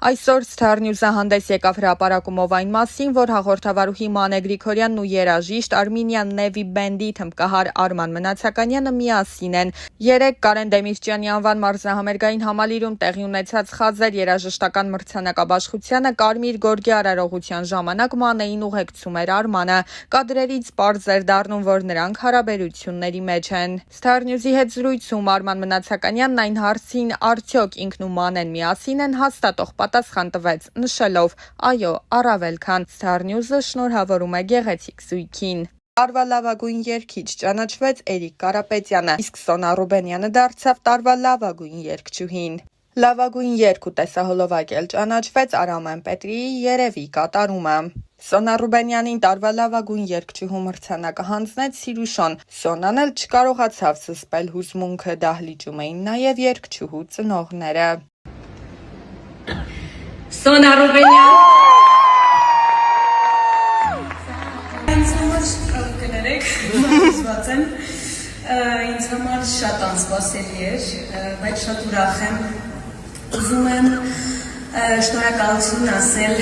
Այսօր Star News-ը հանդես եկավ հրապարակումով այն մասին, որ հաղորդավարուհի Մանե Գրիգորյանն ու երաժիշտ Armenian Navy Band-ի թմբկահար Արման Մնացականյանը միասին են։ Երեկ Կարեն Դեմիրճյանի անվան մարզահամերգային համալիրում տեղի ունեցած խազեր երաժշտական մրցանակաբաշխությանը Կարմիր գորգի արարողության ժամանակ Մանեին ուղեկցում էր Արմանը։ Կադրերից պարզ էր դառնում, որ նրանք հարաբերությունների մեջ են։ Star News-ի հետ զրույցում Արման Մնացականյանն այն հարցին, արդյոք ինքն ու Մանեն միասին են, հաստատող պատասխան տվեց, նշելով. «Այո, առավել քան»։ Star News-ը շնորհավորում է գեղեցիկ զույգին։ Տարվա լավագույն երգիչ ճանաչվեց Էրիկ Կարապետյանը, իսկ Սոնա Ռուբենյանը դարձավ տարվա լավագույն երգչուհին։ Լավագույն երգ ու տեսահոլովակ էլ ճանաչվեց Արամեն Պետրիի «Երևի» կատարումը։ Սոնա Ռուբենյանին տարվա լավագույն երգչուհու մրցանակը հանձնեց Սիրուշոն։ Սոնան էլ չկարողացավ զսպել հուզմունքը, դահլիճում էին նաև երգչուհու ծնողները։ Սոնա Ռուբենյան Ինձ համար կներեք, զբաղված եմ, ինձ համար շատ անսպասելի էր, բայց շատ ուրախ եմ, ուզում եմ շնորհակալություն ասել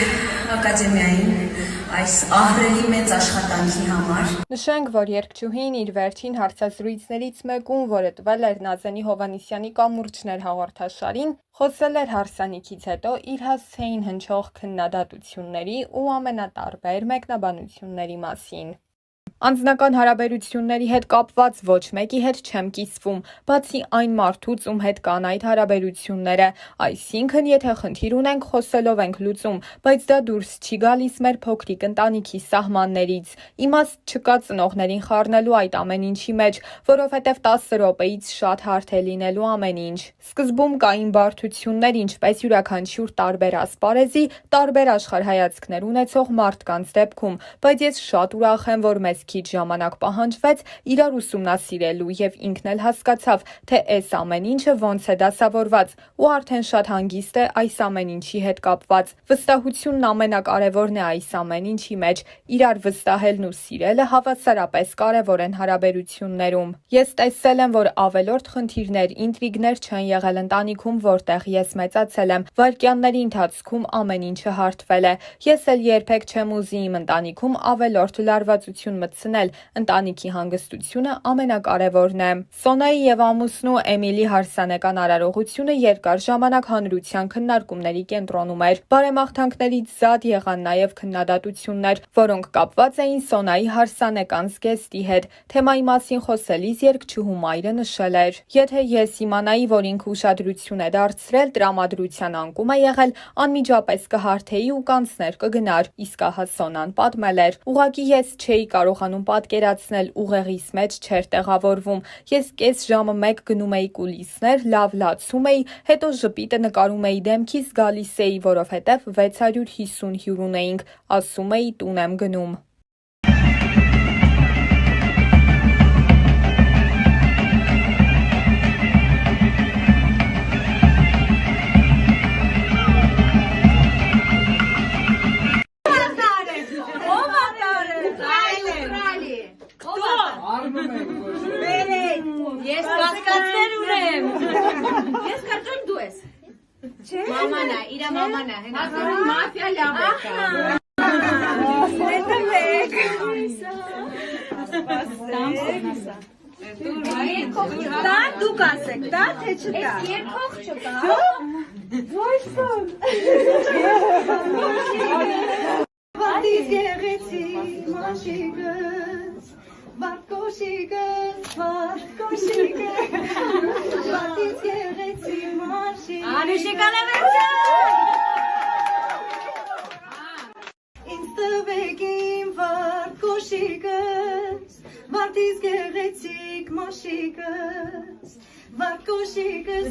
ակադեմիային այս ահռելի մեծ աշխատանքի համար։ Նշենք, որ երգչուհին իր վերջին հարցազրույցներից մեկում, որը տվել էր Նազենի Հովհաննիսյանի «Կամուրջներ» հաղորդաշարին, խոսել էր հարսանիքից հետո իր հասցեին հնչող քննադատությունների ու ամենատարբեր մեկնաբանությունների մասին։ Անձնական հարաբերությունների հետ կապված ոչ մեկի հետ չեմ կիսվում, բացի այն մարդուց, ում հետ կան այդ հարաբերությունները, այսինքն, եթե խնդիր ունենք, խոսելով ենք լուծում, բայց դա դուրս չի գալիս մեր փոքրիկ ընտանիքի սահմաններից։ Իմաստ չկա ծնողներին խառնելու այդ ամեն ինչի մեջ, որովհետև 10 րոպեից շատ հարթ է լինելու ամեն ինչ։ Սկզբում կային բարդություններ, ինչպես յուրաքանչյուր տարբեր ասպարեզի, տարբեր աշխարհայացքներ ունեցող մարդկանց դեպքում, բայց ես շատ ուրախ եմ, որ մեզ քիչ ժամանակ պահանջվեց իրար ուսումնասիրելու եւ ինքն էլ հասկացավ, թե այս ամեն ինչը ոնց է դասավորված ու արդեն շատ հանգիստ է այս ամեն ինչի հետ կապված։ Վստահությունն ամենակարևորն է այս ամեն ինչի մեջ։ Իրար վստահելն ու սիրելը հավասարապես կարևոր են հարաբերություններում։ Ես տեսել եմ, որ ավելորդ խնդիրներ, ինտրիգներ չեն եղել ընտանիքում, որտեղ ես մեծացել եմ։ Վայրկյանների ընթացքում ամեն ինչը հարթվել է։ Ես էլ երբեք չեմ ուզի իմ ընտանիքում ավելորդ լարվածություն մտցնել, ընտանիքի հանգստությունը ամենակարևորն է։ Սոնայի եւ ամուսնու Էմիլի հարսանեկան արարողությունը երկար ժամանակ հանրության քննարկումների կենտրոնում էր։ Բարեմաղթանքներից զատ եղան նաեւ քննադատություններ, որոնք կապված էին Սոնայի հարսանեկան զգեստի հետ։ Թեմայի մասին խոսելիս երգչուհու մայրը նշել էր. «Եթե ես իմանայի, որ ինքը ուշադրություն է դարձրել, տրամադրության անկում է եղել, անմիջապես կհարթեի ու կանցներ կգնար»։ Իսկ ահա Սոնան պատմել էր. «Ուղղակի ես չէի կարողանում պատկերացնել, ուղեղիս մեջ չէր տեղավորվում։ Ես կես ժամը մեկ գնում էի կուլիսներ, լավ լացում էի, հետո ժպիտը նկարում էի դեմքիս, գալիս էի, որովհետև 650 հյուր ունեինք, ասում էի տուն եմ գնում»։ Ես կասկածներ ունեմ։ Ես կարծում դու ես։ Չէ։ Մաման է, իր մաման է, հենա մաֆիա լավ է կա։ Հետևեք։ Դա դուք ասեք, դա թե չտա։ Ես երկող չկա։ Ոյսոն։ Վատից գեղեցի մաշիկս, Վարկոշիկս, վատից գեղեցի մաշիկս։ Անուշիկան է վերջան։ Ինձ տվեք իմ վարկոշիկս, վատից գեղեցիկ մաշիկս, Վարկոշիկս,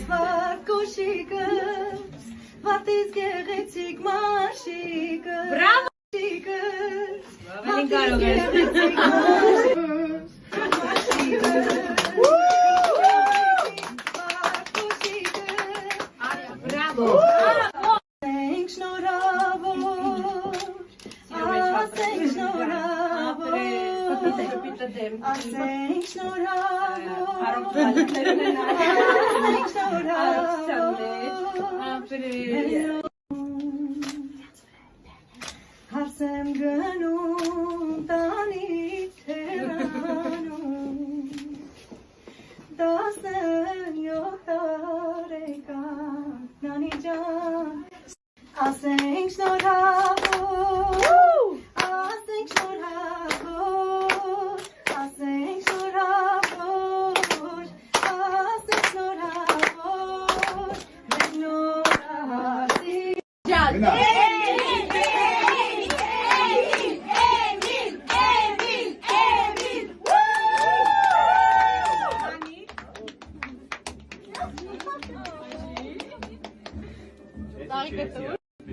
վատից գեղեցիկ մաշիկս։ Բրավո։ Վատից գեղեցիկ մաշիկս։ Բրավո։ Ասենք շնորհավոր, ասենք շնորհավոր, ասենք շնորհավոր, ասենք շնորհավոր, Ասեմ գնում տանից հեռանում 17 տարեկան նանի ջան ասենք շնորհավոր ասենք շնորհավոր ասենք շնորհավոր ասենք շնորհավոր մեկ նորացի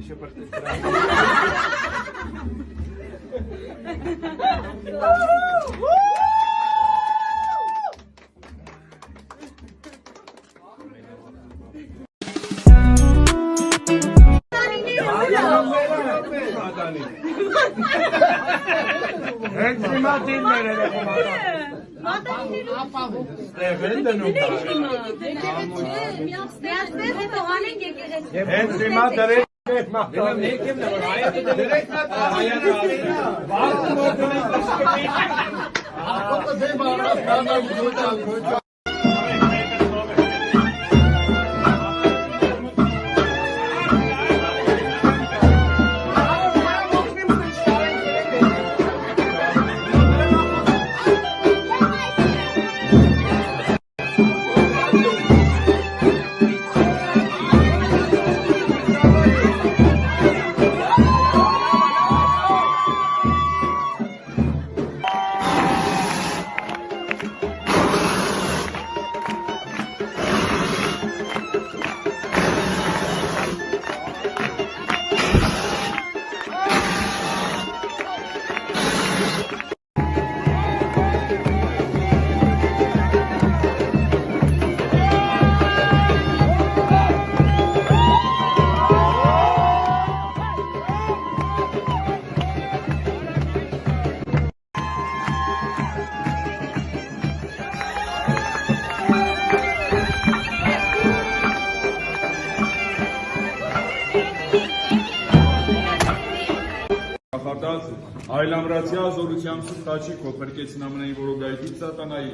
Այլամրացյա զորությամբ Սուտաչիկով փրկեցին ամենային որոգայթից սատանայի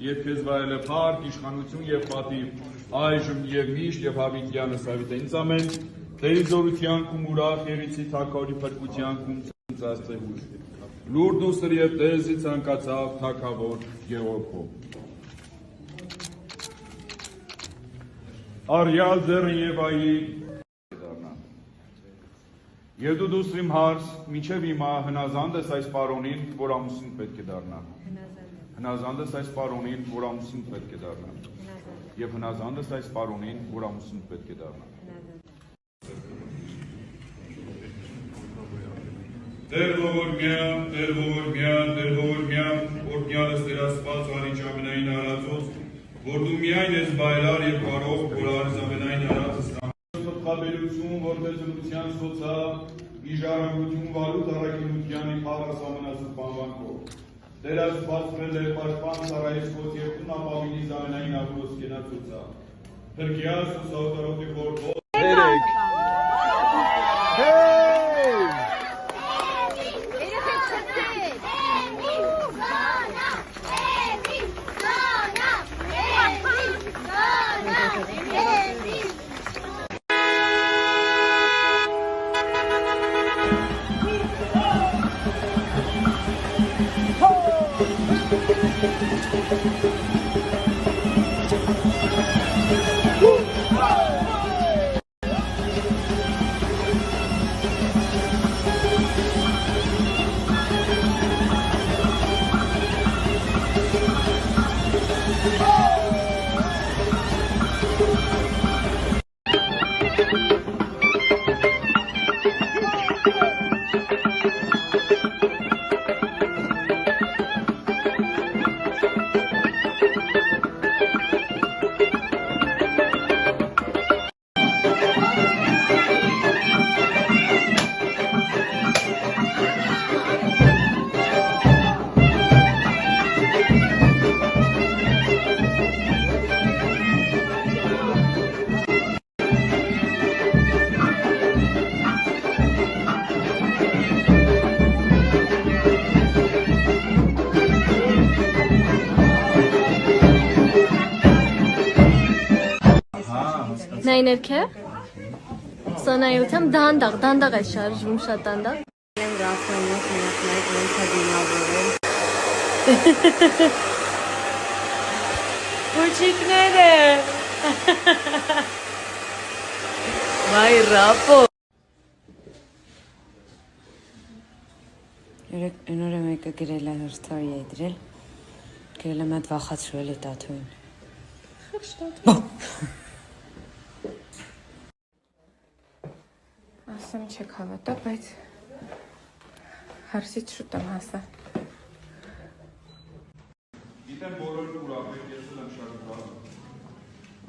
եւ քեզ վայելը փառք, իշխանություն եւ պատիվ այժմ եւ միշտ եւ հավիտյանս հավիտենից ամեն Տերի զորության կում ուրախ երիցի թակավորի փրկության կում ծածե հույս լուրդ ու սրիև տեզի ցանկացավ թակավոր Գեորգով Արյալ ձեռը եւ այի Եվ դու դուս իմ հարս, միջև հիմա հնազանդ ես այս պարոնին, որ ամուսին պետք է դառնա։ Հնազանդ ես այս պարոնին, որ ամուսին պետք է դառնա։ Եվ հնազանդ ես այս պարոնին, որ ամուսին պետք է դառնա։ Տեր ողորմյան, Տեր ողորմյան, Տեր ողորմյան, օրհնյալս Տեր Աստված Արիչ ամենայն արածոց, որ դու միայն ես բայլար եւ կարող, որ արыз ամենայն արածս Խաբելություն, որտեզնության սոցա, իժարագություն վարուտ առակինությանի պարաս ամենասու պանվանքով։ Տեր Աստված պրել է պաշպան սարայից ոց և տուն ապավինից ամենային ավորոս կենացուցա։ Հրկյաս ու սավտարոտի խորդով։ Երեք։ Նայներքե։ Սանայութեմ դանդաղ է շարժվում շատ դանդաղ։ Եմ Ռաֆայինը քննարկել ոնց է դինավորել։ Փոչիկները։ Վայ Ռաֆո։ Երեք նորը մեկը գրել է հրթարի է դրել։ Գրել է մատ վախացրել է տաթոին։ Ասեմ չեք հավատա, բայց հարսից շուտ եմ հասա։ Գիտեմ բոլորը ուրախ եք, ես եմ շատ ուրախ։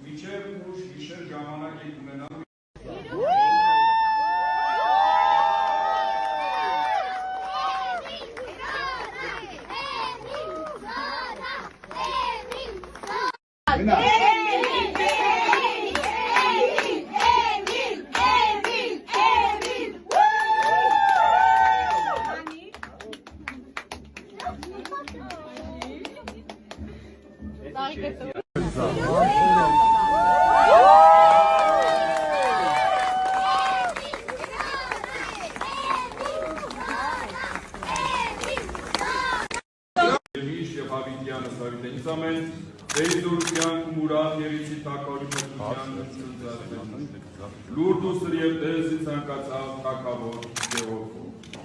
Մինչև ուշ գիշեր ժամանակ եք ունենալ եւ Հավիտյանը Սավիտյանից ամեն Բեյզուրյան ու Մուրադ Երիցի թակավորության լուրդ ու սրիև դերսի ցանկացավ թակավոր Գեորգով